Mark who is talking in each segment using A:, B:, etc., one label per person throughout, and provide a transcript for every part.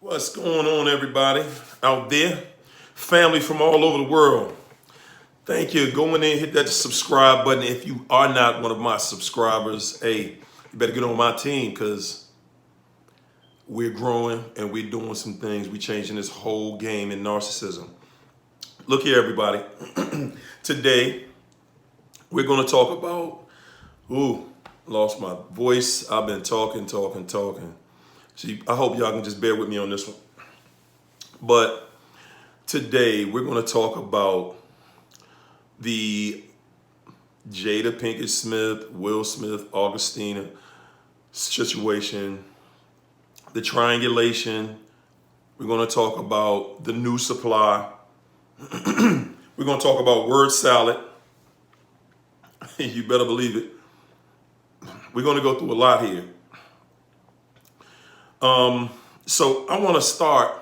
A: What's going on, everybody out there? Family from all over the world. Thank you. Go in there and hit that subscribe button. If you are not one of my subscribers, hey, you better get on my team because we're growing and we're doing some things. We're changing this whole game in narcissism. Look here, everybody. Today, we're going to talk about, lost my voice. I've been talking. See, I hope y'all can just bear with me on this one. But today we're going to talk about the Jada Pinkett Smith, Will Smith, Augustina situation, the triangulation. We're going to talk about the new supply. We're going to talk about word salad. You better believe it. We're going to go through a lot here. So I want to start,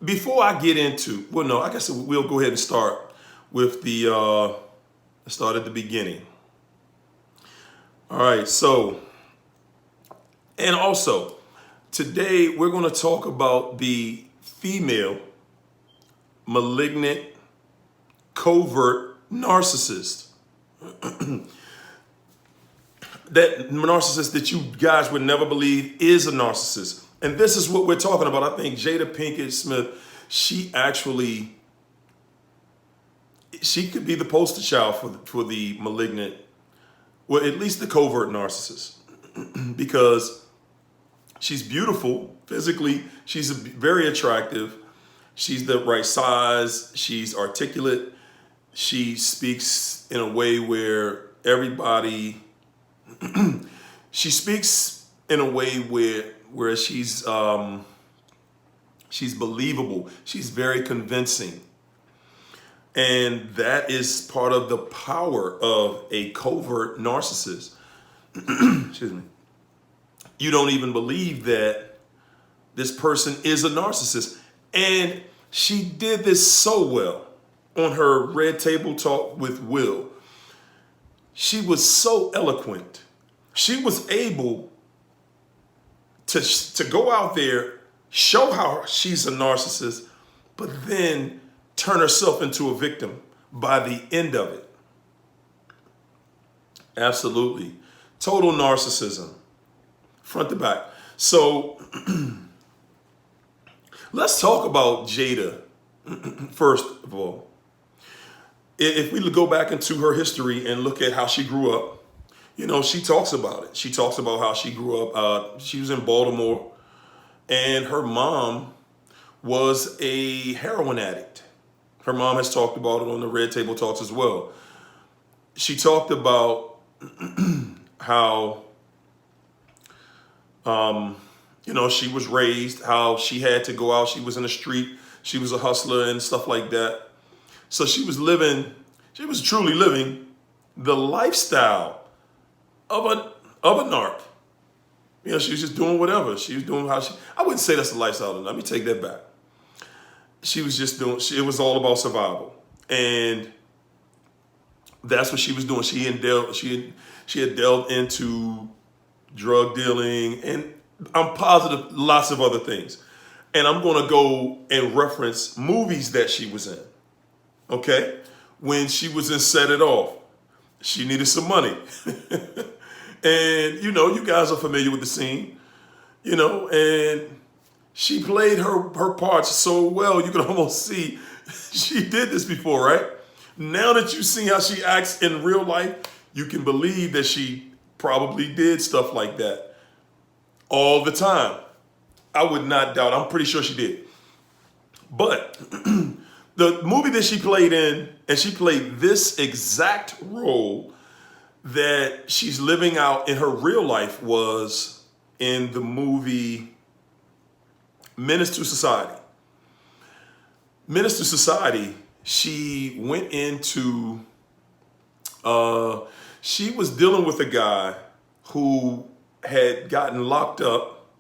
A: before I get into, I guess we'll go ahead and start with start at the beginning. All right, so, and also, today we're going to talk about the female malignant covert narcissist. That narcissist that you guys would never believe is a narcissist. And this is what we're talking about. I think Jada Pinkett Smith, she could be the poster child for the malignant, well, at least the covert narcissist, because she's beautiful physically. She's very attractive. She's the right size. She's articulate. She speaks in a way where everybody... she speaks in a way where she's believable. She's very convincing. And that is part of the power of a covert narcissist. Excuse me. You don't even believe that this person is a narcissist. And she did this so well on her Red Table Talk with Will. She was so eloquent. She was able to go out there, show how she's a narcissist, but then turn herself into a victim by the end of it. Absolutely. Total narcissism, front to back. So let's talk about Jada first of all. If we go back into her history and look at how she grew up, she talks about it. She talks about how she grew up. She was in Baltimore, and her mom was a heroin addict. Her mom has talked about it on the Red Table Talks as well. She talked about how, she was raised, how she had to go out. She was in the street. She was a hustler and stuff like that. So she was truly living the lifestyle of a narc. She was just doing whatever. She was doing I wouldn't say that's the lifestyle. Let me take that back. She was just doing, it was all about survival. And that's what she was doing. She had delved into drug dealing, and I'm positive lots of other things. And I'm going to go and reference movies that she was in. Okay? When she was in Set It Off, she needed some money. And, you guys are familiar with the scene, and she played her parts so well, you can almost see she did this before, right? Now that you see how she acts in real life, you can believe that she probably did stuff like that all the time. I would not doubt. I'm pretty sure she did. But the movie that she played in, and she played this exact role that she's living out in her real life, was in the movie Menace to Society. Menace to Society, she went into, she was dealing with a guy who had gotten locked up,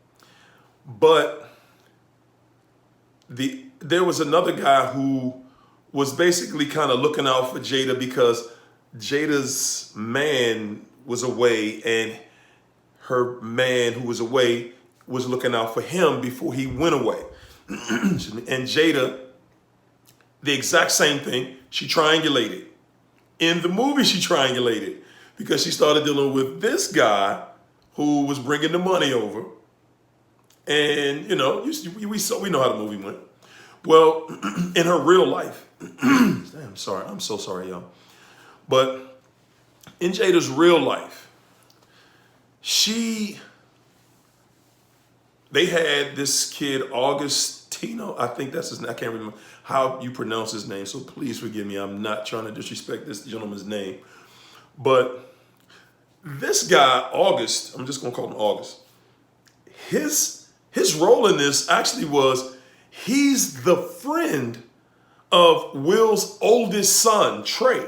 A: but there was another guy who was basically kind of looking out for Jada because Jada's man was away, and her man who was away was looking out for him before he went away. And Jada, the exact same thing. She triangulated. In the movie, she triangulated because she started dealing with this guy who was bringing the money over. And, you know, we know how the movie went. Well, in her real life, I'm sorry. I'm so sorry, y'all. But in Jada's real life, they had this kid, Augustino. I think that's his name. I can't remember how you pronounce his name, so please forgive me. I'm not trying to disrespect this gentleman's name. But this guy, August, I'm just going to call him August. His role in this actually was he's the friend of Will's oldest son, Trey.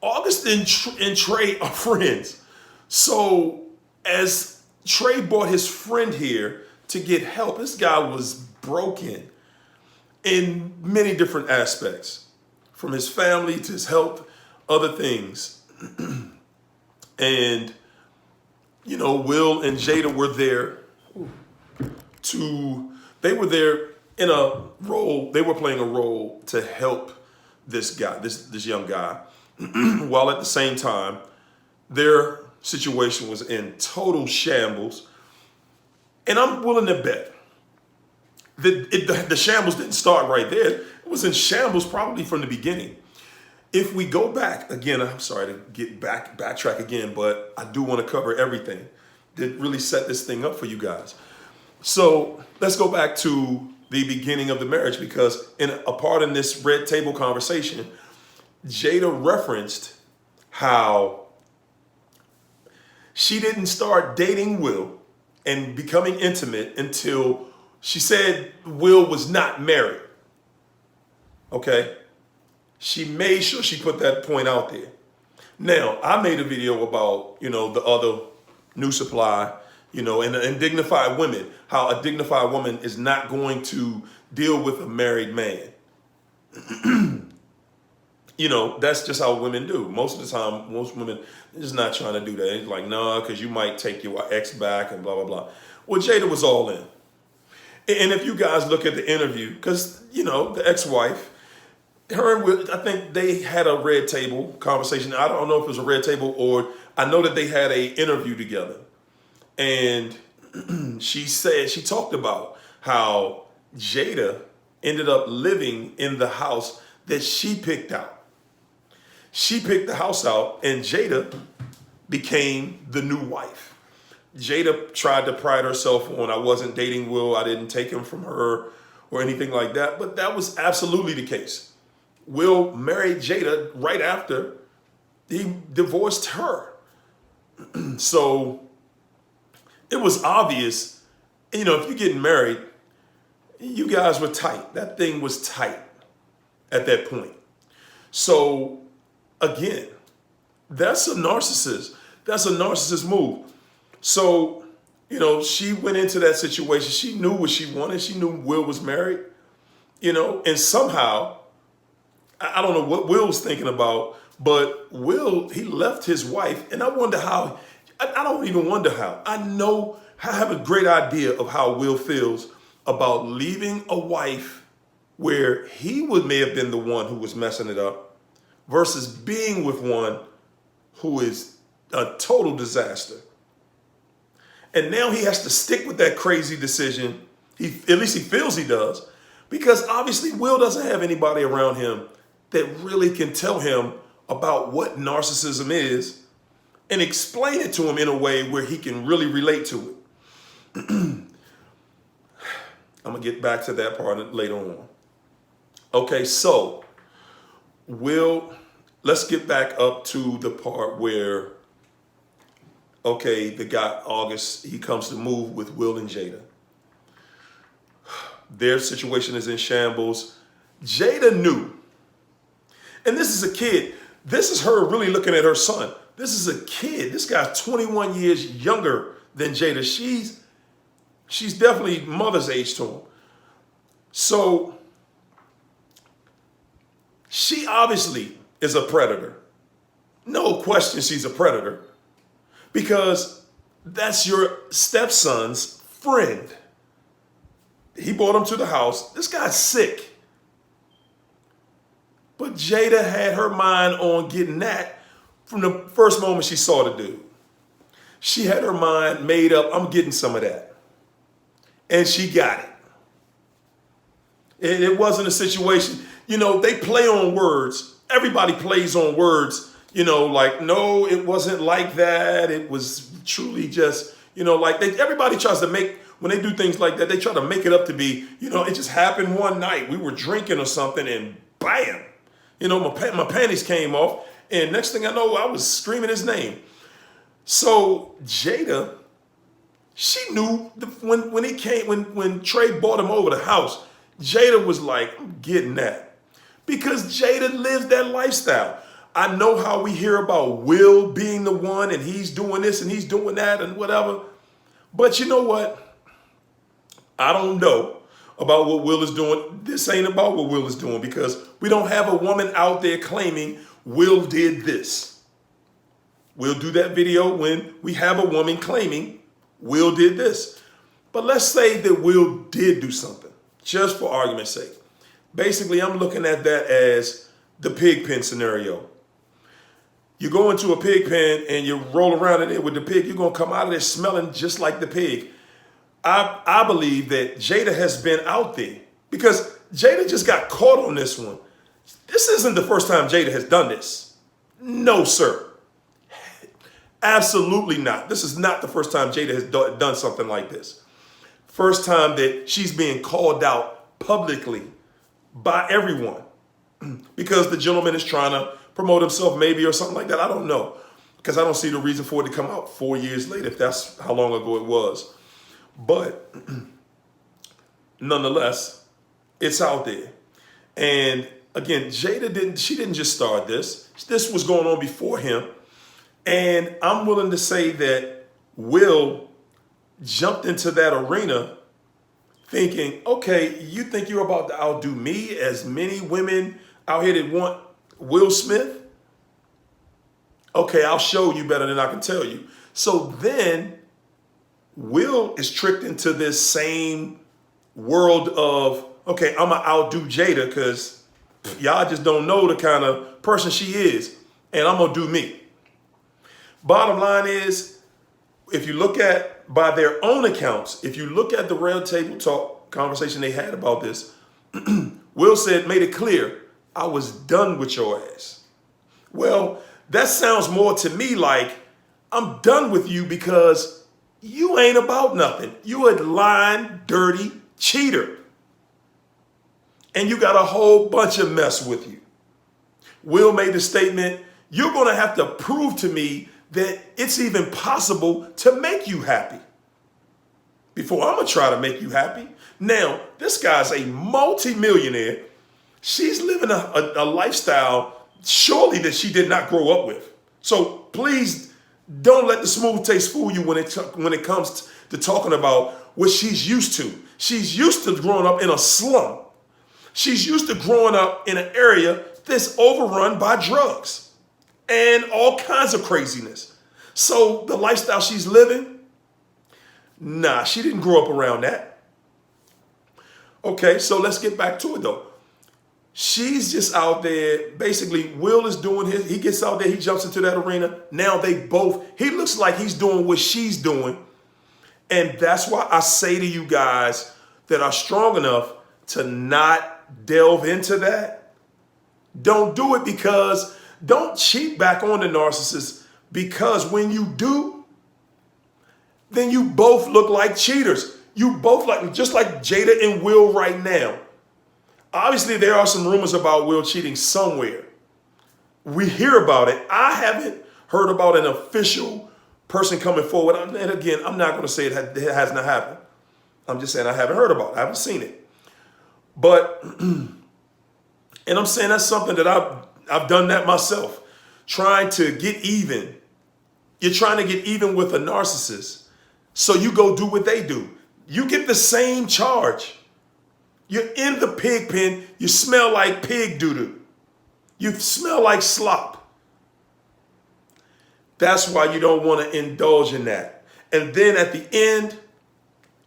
A: August and Trey are friends. So as Trey brought his friend here to get help, this guy was broken in many different aspects, from his family to his health, other things. And, you know, Will and Jada were there they were there in a role, they were playing a role to help this guy, this young guy, while at the same time, their situation was in total shambles. And I'm willing to bet that the shambles didn't start right there. It was in shambles probably from the beginning. If we go back again, I'm sorry to backtrack again, but I do want to cover everything that really set this thing up for you guys. So let's go back to the beginning of the marriage, because in a part in this red table conversation, Jada referenced how she didn't start dating Will and becoming intimate until she said Will was not married. Okay? She made sure she put that point out there. Now, I made a video about, you know, the other new supply, you know, and dignified women, how a dignified woman is not going to deal with a married man. You know, that's just how women do. Most of the time, most women are just not trying to do that. It's like, nah, because you might take your ex back and blah, blah, blah. Well, Jada was all in. And if you guys look at the interview, because, you know, the ex-wife, her and Will, I think they had a red table conversation. I don't know if it was a red table, or I know that they had a interview together. And she talked about how Jada ended up living in the house that she picked out. She picked the house out, and Jada became the new wife. Jada tried to pride herself on, I wasn't dating Will, I didn't take him from her or anything like that, but that was absolutely the case. Will married Jada right after he divorced her. So it was obvious, you know, if you're getting married, you guys were tight. That thing was tight at that point. So again, that's a narcissist. That's a narcissist move. So, you know, she went into that situation. She knew what she wanted. She knew Will was married, you know, and somehow, I don't know what Will was thinking about, but Will, he left his wife. And I wonder how, I don't even wonder how. I have a great idea of how Will feels about leaving a wife where he may have been the one who was messing it up versus being with one who is a total disaster. And now he has to stick with that crazy decision. At least he feels he does, because obviously Will doesn't have anybody around him that really can tell him about what narcissism is and explain it to him in a way where he can really relate to it. I'm going to get back to that part later on. Okay, so let's get back up to the part where, okay, the guy, August, he comes to move with Will and Jada. Their situation is in shambles. Jada knew. And this is a kid. This is her really looking at her son. This is a kid. This guy's 21 years younger than Jada. She's definitely mother's age to him. So she obviously is a predator. No question she's a predator, because that's your stepson's friend. He brought him to the house. This guy's sick. But Jada had her mind on getting that from the first moment she saw the dude. She had her mind made up, I'm getting some of that. And she got it. It wasn't a situation, they play on words. Everybody plays on words, like, no, it wasn't like that. It was truly just, everybody tries to make, when they do things like that, they try to make it up to be, it just happened one night. We were drinking or something and bam, my panties came off. And next thing I know, I was screaming his name. So Jada, she knew when Trey brought him over the house, Jada was like, I'm getting that. Because Jada lives that lifestyle. I know how we hear about Will being the one and he's doing this and he's doing that and whatever. But you know what? I don't know about what Will is doing. This ain't about what Will is doing because we don't have a woman out there claiming Will did this. We'll do that video when we have a woman claiming Will did this. But let's say that Will did do something, just for argument's sake. Basically, I'm looking at that as the pig pen scenario. You go into a pig pen and you roll around in it with the pig, you're going to come out of there smelling just like the pig. I believe that Jada has been out there because Jada just got caught on this one. This isn't the first time Jada has done this. No, sir. Absolutely not. This is not the first time Jada has done something like this. First time that she's being called out publicly by everyone because the gentleman is trying to promote himself maybe or something like that. I don't know because I don't see the reason for it to come out 4 years later if that's how long ago it was. But nonetheless, it's out there. And again, Jada didn't just start this. This was going on before him. And I'm willing to say that Will jumped into that arena thinking, okay, you think you're about to outdo me as many women out here that want Will Smith? Okay, I'll show you better than I can tell you. So then Will is tricked into this same world of, okay, I'm going to outdo Jada because y'all just don't know the kind of person she is, and I'm going to do me. Bottom line is, if you look at, by their own accounts, if you look at the Round Table Talk conversation they had about this, Will made it clear, I was done with your ass. Well, that sounds more to me like, I'm done with you because you ain't about nothing. You a lying, dirty cheater. And you got a whole bunch of mess with you. Will made the statement, you're going to have to prove to me that it's even possible to make you happy before I'm going to try to make you happy. Now, this guy's a multi-millionaire. She's living a lifestyle surely that she did not grow up with. So please don't let the smooth taste fool you when it comes to talking about what she's used to. She's used to growing up in a slum. She's used to growing up in an area that's overrun by drugs and all kinds of craziness. So the lifestyle she's living, nah, she didn't grow up around that. Okay, so let's get back to it though. She's just out there. Basically, Will is doing he gets out there, he jumps into that arena. Now he looks like he's doing what she's doing. And that's why I say to you guys that are strong enough to not delve into that. Don't do it because don't cheat back on the narcissist because when you do, then you both look like cheaters. You both just like Jada and Will right now. Obviously, there are some rumors about Will cheating somewhere. We hear about it. I haven't heard about an official person coming forward. And again, I'm not going to say it has not happened. I'm just saying I haven't heard about it. I haven't seen it. But, and I'm saying that's something that I've done that myself. Trying to get even. You're trying to get even with a narcissist. So you go do what they do. You get the same charge. You're in the pig pen. You smell like pig doo-doo. You smell like slop. That's why you don't want to indulge in that. And then at the end,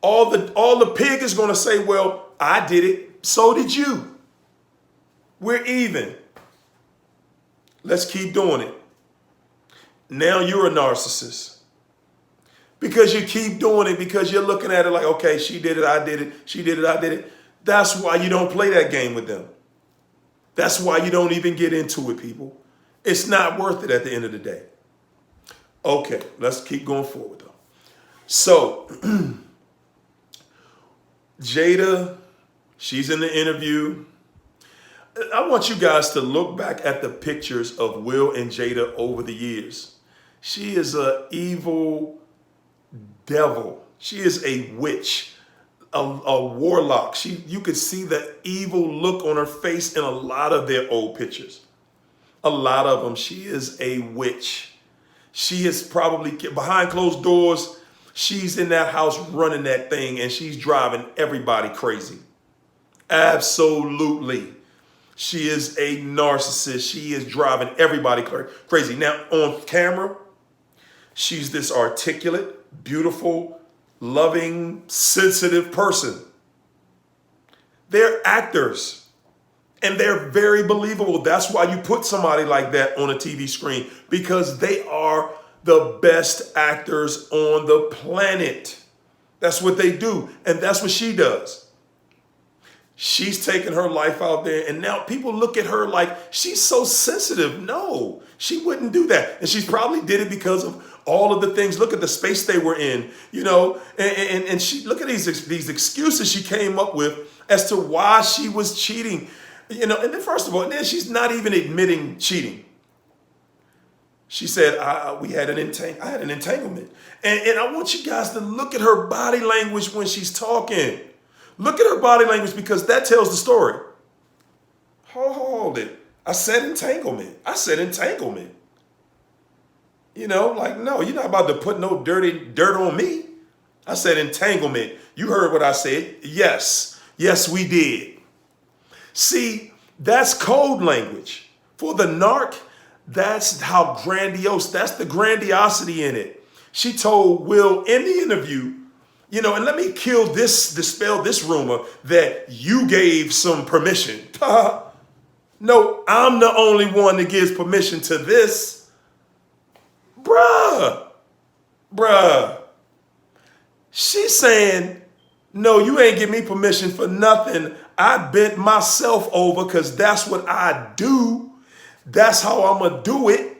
A: All the pig is going to say, well, I did it. So did you. We're even. Let's keep doing it. Now you're a narcissist. Because you keep doing it, because you're looking at it like, okay, she did it, I did it, she did it, I did it. That's why you don't play that game with them. That's why you don't even get into it, people. It's not worth it at the end of the day. Okay, let's keep going forward though. So, Jada, she's in the interview. I want you guys to look back at the pictures of Will and Jada over the years. She is an evil devil. She is a witch, a warlock. You could see the evil look on her face in a lot of their old pictures. A lot of them. She is a witch. She is probably behind closed doors. She's in that house running that thing and she's driving everybody crazy. Absolutely. She is a narcissist. She is driving everybody crazy. Now, on camera, she's this articulate, beautiful, loving, sensitive person. They're actors, and they're very believable. That's why you put somebody like that on a TV screen, because they are the best actors on the planet. That's what they do, and that's what she does. She's taking her life out there, and now people look at her like she's so sensitive. No, she wouldn't do that. And she probably did it because of all of the things. Look at the space they were in, you know, and she look at these excuses she came up with as to why she was cheating, you know. And then first of all, then she's not even admitting cheating. She said, I had an entanglement. And I want you guys to look at her body language when she's talking. Look at her body language, because that tells the story. Hold it. I said entanglement. I said entanglement. You know, like, no, you're not about to put no dirt on me. I said entanglement. You heard what I said. Yes. Yes, we did. See, that's code language. For the narc, that's how grandiose, that's the grandiosity in it. She told Will in the interview, you know, and let me dispel this rumor that you gave some permission. No, I'm the only one that gives permission to this. Bruh. She's saying, no, you ain't give me permission for nothing. I bent myself over because that's what I do. That's how I'm going to do it.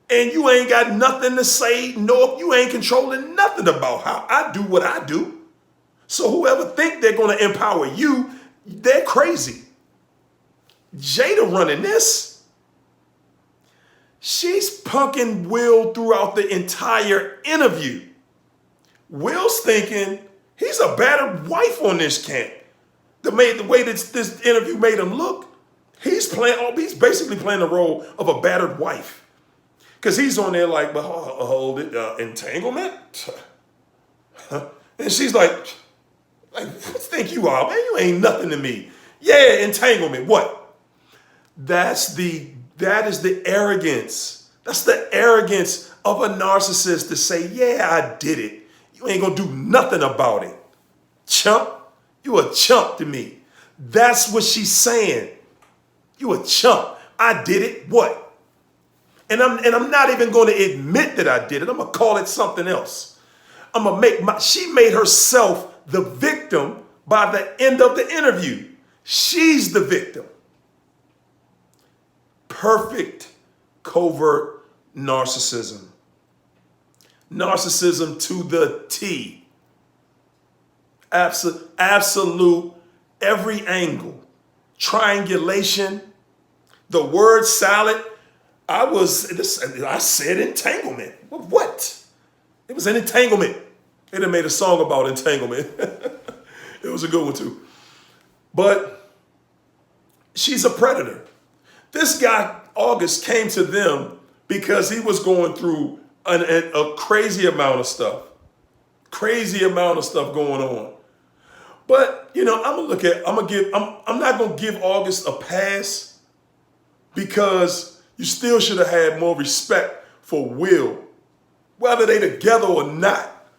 A: And you ain't got nothing to say. No, you ain't controlling nothing about how I do what I do. So whoever think they're going to empower you, they're crazy. Jada running this. She's punking Will throughout the entire interview. Will's thinking he's a battered wife on this camp. The way that this interview made him look, he's basically playing the role of a battered wife. Because he's on there like, but hold it, entanglement? And she's like, what you think you are? Man, you ain't nothing to me. Yeah, entanglement, what? That is the arrogance. That's the arrogance of a narcissist to say, yeah, I did it. You ain't gonna do nothing about it. Chump, you a chump to me. That's what she's saying. You a chump. I did it, what? And I'm not even going to admit that I did it. I'm going to call it something else. She made herself the victim by the end of the interview. She's the victim. Perfect covert narcissism. Narcissism to the T. Absolute, every angle. Triangulation. The word salad. I said entanglement. What? It was an entanglement. They done made a song about entanglement. It was a good one too. But she's a predator. This guy, August, came to them because he was going through a crazy amount of stuff. Crazy amount of stuff going on. But, you know, I'm not going to give August a pass, because you still should have had more respect for Will, whether they together or not.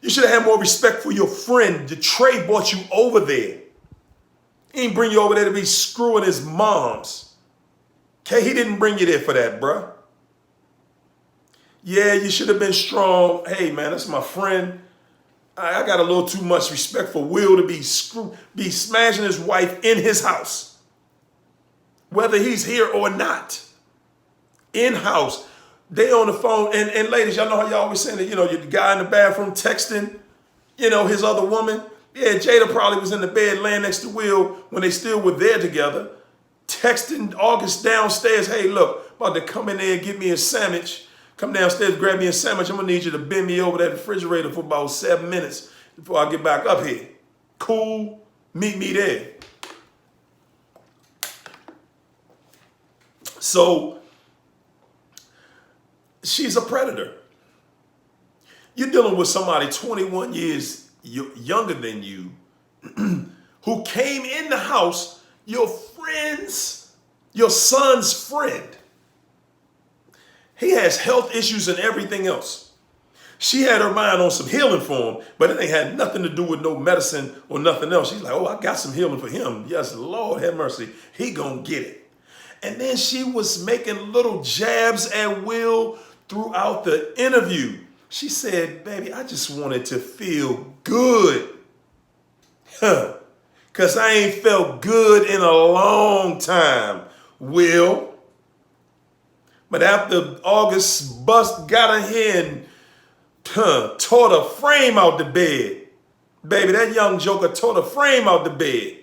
A: You should have had more respect for your friend. The Trey brought you over there. He didn't bring you over there to be screwing his moms. Okay, he didn't bring you there for that, bruh. Yeah, you should have been strong. Hey, man, that's my friend. I got a little too much respect for Will to be smashing his wife in his house. Whether he's here or not. In-house. They on the phone. And ladies, y'all know how y'all always saying that, you know, the guy in the bathroom texting, you know, his other woman. Yeah, Jada probably was in the bed laying next to Will when they still were there together. Texting August downstairs, hey, look, about to come in there and get me a sandwich. Come downstairs, grab me a sandwich. I'm going to need you to bend me over that refrigerator for about 7 minutes before I get back up here. Cool. Meet me there. So, she's a predator. You're dealing with somebody 21 years younger than you who came in the house, your son's friend. He has health issues and everything else. She had her mind on some healing for him, but it ain't had nothing to do with no medicine or nothing else. She's like, oh, I got some healing for him. Yes, Lord have mercy. He gonna get it. And then she was making little jabs at Will throughout the interview. She said, baby, I just wanted to feel good. Because I ain't felt good in a long time, Will. But after August bust got her here and tore the frame out the bed. Baby, that young joker tore the frame out the bed.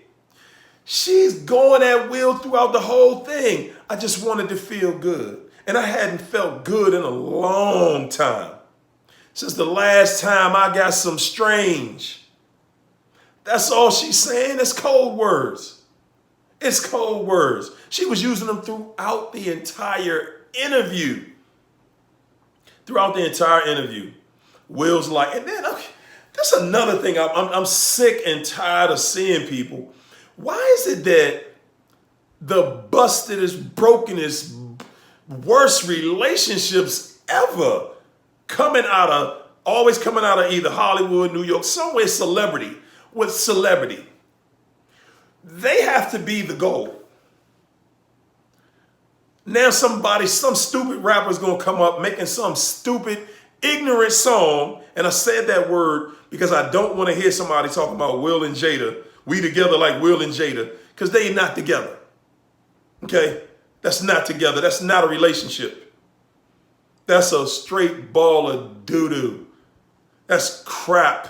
A: She's going at Will throughout the whole thing. I just wanted to feel good. And I hadn't felt good in a long time. Since the last time I got some strange. That's all she's saying. It's code words. It's code words. She was using them throughout the entire interview. Throughout the entire interview. Will's like, and then, okay, that's another thing. I'm sick and tired of seeing people. Why is it that the bustedest, brokenest, worst relationships ever always coming out of either Hollywood, New York, somewhere celebrity, with celebrity? They have to be the goal. Now some stupid rapper's gonna come up making some stupid, ignorant song, and I said that word because I don't want to hear somebody talking about Will and Jada. We together like Will and Jada, because they not together. Okay? That's not together. That's not a relationship. That's a straight ball of doo-doo. That's crap.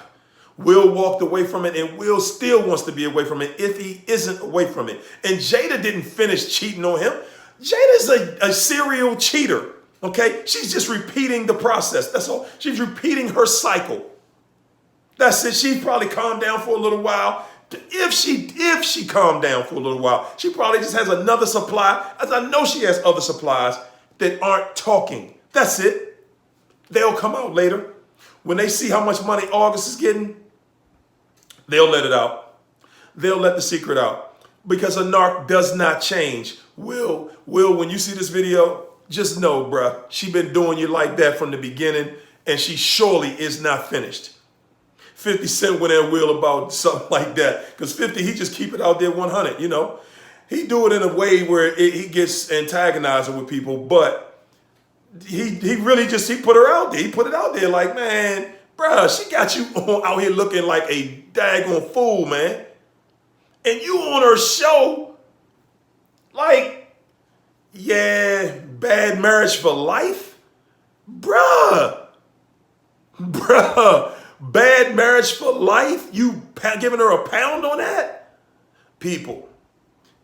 A: Will walked away from it, and Will still wants to be away from it if he isn't away from it. And Jada didn't finish cheating on him. Jada's a serial cheater, okay? She's just repeating the process. That's all. She's repeating her cycle. That's it. She probably calmed down for a little while. If she calmed down for a little while, she probably just has another supply, as I know she has other supplies that aren't talking. That's it. They'll come out later. When they see how much money August is getting, they'll let it out. They'll let the secret out. Because a narc does not change. Will, when you see this video, just know, bruh, she been doing you like that from the beginning, and she surely is not finished. 50 Cent went at Will about something like that. Because 50, he just keep it out there 100, you know. He do it in a way where he gets antagonizing with people, but he really just, he put her out there. He put it out there like, man, bruh, she got you out here looking like a daggone fool, man. And you on her show, like, yeah, bad marriage for life? Bruh, bad marriage for life? You giving her a pound on that? People,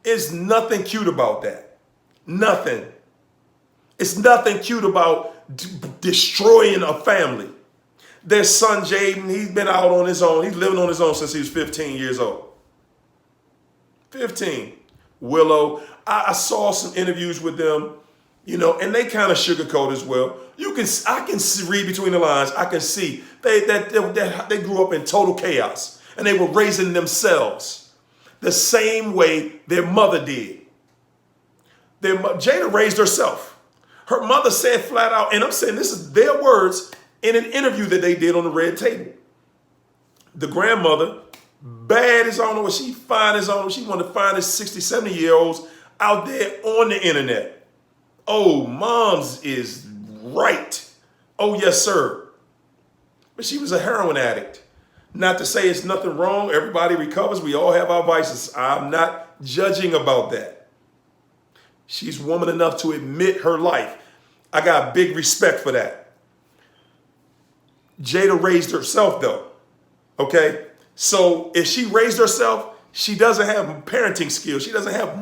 A: it's nothing cute about that. Nothing. It's nothing cute about destroying a family. Their son, Jaden, he's been out on his own. He's living on his own since he was 15 years old. 15. Willow, I saw some interviews with them, you know, and they kind of sugarcoat as well. I can read between the lines. I can see they grew up in total chaos, and they were raising themselves the same way their mother did. Jada raised herself. Her mother said flat out, and I'm saying this is their words in an interview that they did on the Red Table. The grandmother, bad as I don't know what, she fine as I don't know. She one of the finest 60, 70-year-olds out there on the internet. Oh, mom's is right. Oh, yes, sir. But she was a heroin addict. Not to say it's nothing wrong. Everybody recovers. We all have our vices. I'm not judging about that. She's woman enough to admit her life. I got big respect for that. Jada raised herself, though. Okay? So if she raised herself, she doesn't have parenting skills. She doesn't have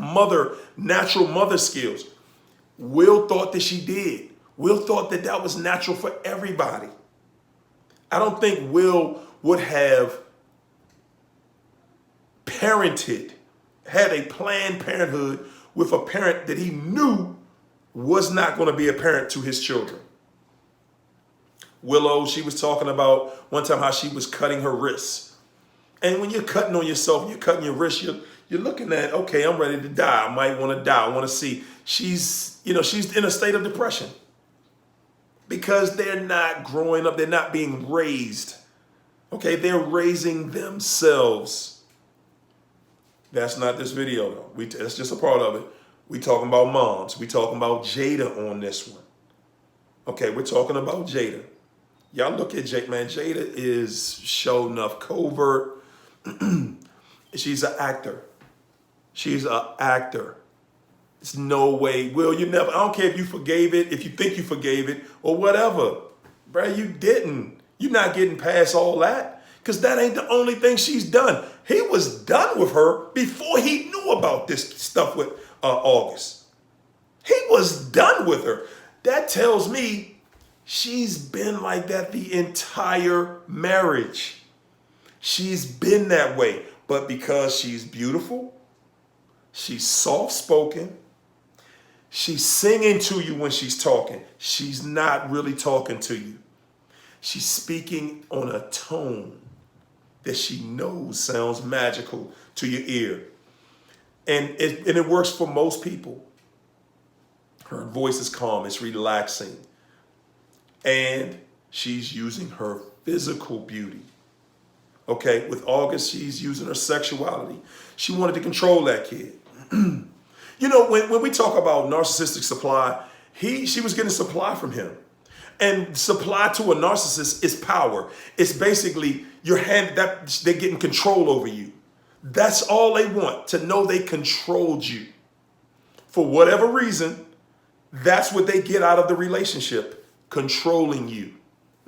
A: natural mother skills. Will thought that she did. Will thought that that was natural for everybody. I don't think Will would have parented, had a planned parenthood with a parent that he knew was not going to be a parent to his children. Willow, she was talking about one time how she was cutting her wrists. And when you're cutting on yourself, you're cutting your wrist, you're looking at, okay, I'm ready to die. I might want to die. I want to see. She's in a state of depression because they're not growing up. They're not being raised. Okay, they're raising themselves. That's not this video, though. That's just a part of it. We talking about moms. We talking about Jada on this one. Okay, we're talking about Jada. Y'all look at Jada, man. Jada is show enough covert. She's an actor. She's an actor. There's no way. Will, you never, I don't care if you forgave it, if you think you forgave it, or whatever. Bruh, you didn't. You're not getting past all that. Because that ain't the only thing she's done. He was done with her before he knew about this stuff with August. He was done with her. That tells me she's been like that the entire marriage. She's been that way. But because she's beautiful, she's soft-spoken, she's singing to you when she's talking. She's not really talking to you. She's speaking on a tone that she knows sounds magical to your ear. And it works for most people. Her voice is calm, it's relaxing. And she's using her physical beauty. Okay, with August, she's using her sexuality. She wanted to control that kid. You know, when we talk about narcissistic supply, she was getting supply from him. And supply to a narcissist is power. It's basically they're getting control over you. That's all they want, to know they controlled you. For whatever reason, that's what they get out of the relationship, controlling you,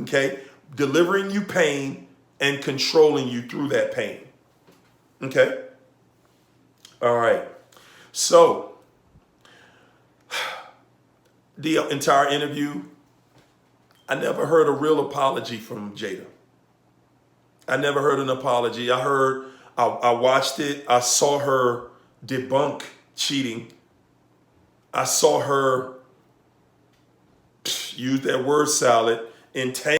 A: okay? Delivering you pain and controlling you through that pain, okay? All right, so the entire interview, I never heard a real apology from Jada. I never heard an apology. I watched it. I saw her debunk cheating. I saw her use that word salad, entangle